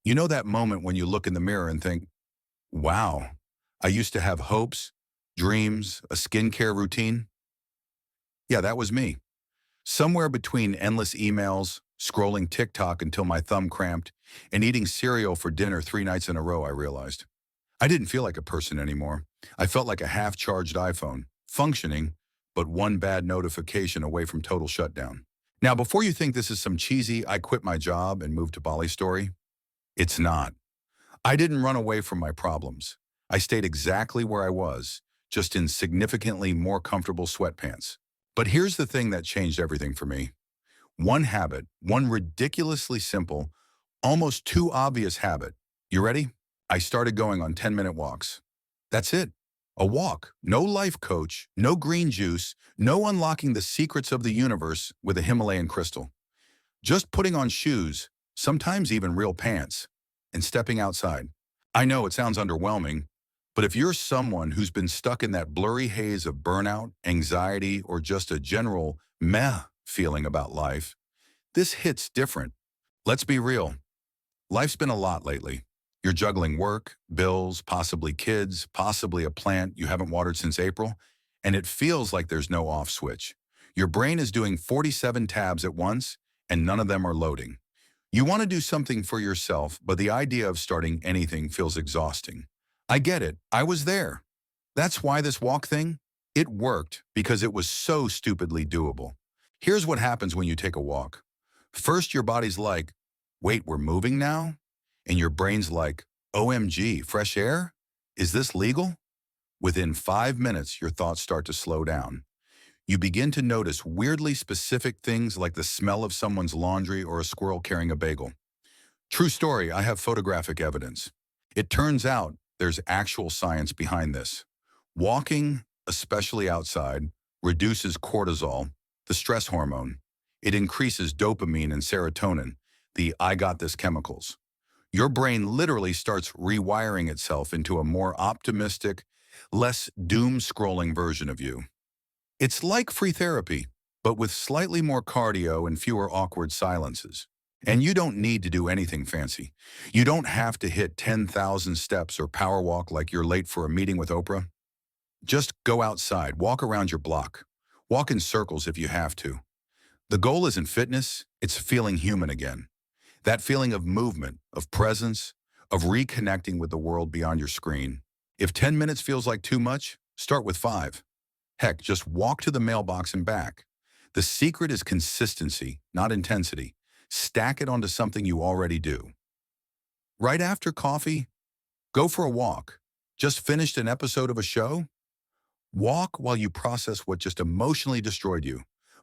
You know that moment when you look in the mirror and think, wow, I used to have hopes, dreams, a skincare routine? Yeah, that was me. Somewhere between endless emails, scrolling TikTok until my thumb cramped, and eating cereal for dinner 3 nights in a row, I realized. I didn't feel like a person anymore. I felt like a half-charged iPhone, functioning, but one bad notification away from total shutdown. Now, before you think this is some cheesy I quit my job and moved to Bali story, it's not. I didn't run away from my problems. I stayed exactly where I was, just in significantly more comfortable sweatpants. But here's the thing that changed everything for me. One habit, one ridiculously simple, almost too obvious habit. You ready? I started going on 10-minute walks. That's it. A walk. No life coach, no green juice, no unlocking the secrets of the universe with a Himalayan crystal. Just putting on shoes, sometimes even real pants, and stepping outside. I know it sounds underwhelming, but if you're someone who's been stuck in that blurry haze of burnout, anxiety, or just a general meh feeling about life, this hits different. Let's be real. Life's been a lot lately. You're juggling work, bills, possibly kids, possibly a plant you haven't watered since April, and it feels like there's no off switch. Your brain is doing 47 tabs at once, and none of them are loading. You want to do something for yourself, but the idea of starting anything feels exhausting. I get it. I was there. That's why this walk thing, it worked because it was so stupidly doable. Here's what happens when you take a walk. First, your body's like, wait, we're moving now? And your brain's like, OMG, fresh air? Is this legal? Within 5 minutes, your thoughts start to slow down. You begin to notice weirdly specific things like the smell of someone's laundry or a squirrel carrying a bagel. True story, I have photographic evidence. It turns out there's actual science behind this. Walking, especially outside, reduces cortisol, the stress hormone. It increases dopamine and serotonin, the I got this chemicals. Your brain literally starts rewiring itself into a more optimistic, less doom-scrolling version of you. It's like free therapy, but with slightly more cardio and fewer awkward silences. And you don't need to do anything fancy. You don't have to hit 10,000 steps or power walk like you're late for a meeting with Oprah. Just go outside, walk around your block. Walk in circles if you have to. The goal isn't fitness, it's feeling human again. That feeling of movement, of presence, of reconnecting with the world beyond your screen. If 10 minutes feels like too much, start with 5. Heck, just walk to the mailbox and back. The secret is consistency, not intensity. Stack it onto something you already do. Right after coffee, go for a walk. Just finished an episode of a show? Walk while you process what just emotionally destroyed you.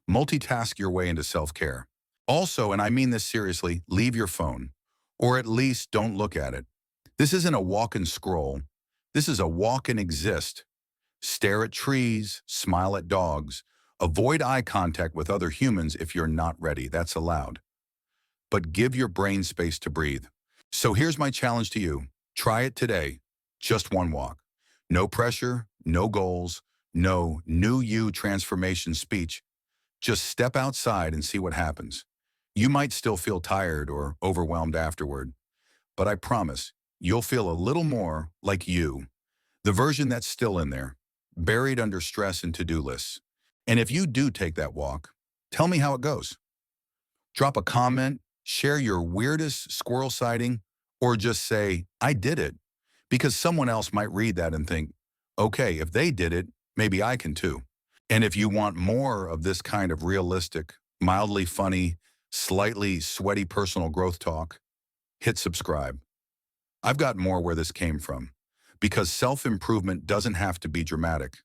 Multitask your way into self-care. Also, and I mean this seriously, leave your phone. Or at least don't look at it. This isn't a walk and scroll. This is a walk and exist. Stare at trees, smile at dogs. Avoid eye contact with other humans if you're not ready. That's allowed. But give your brain space to breathe. So here's my challenge to you. Try it today. Just one walk. No pressure, no goals, no new you transformation speech. Just step outside and see what happens. You might still feel tired or overwhelmed afterward, but I promise you'll feel a little more like you, the version that's still in there, buried under stress and to-do lists. And if you do take that walk, tell me how it goes. Drop a comment, share your weirdest squirrel sighting, or just say, I did it, because someone else might read that and think, okay, if they did it, maybe I can too. And if you want more of this kind of realistic, mildly funny, slightly sweaty personal growth talk, hit subscribe. I've got more where this came from, because self-improvement doesn't have to be dramatic.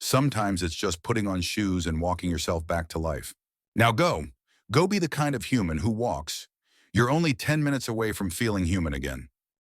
Sometimes it's just putting on shoes and walking yourself back to life. Now go be the kind of human who walks. You're only 10 minutes away from feeling human again.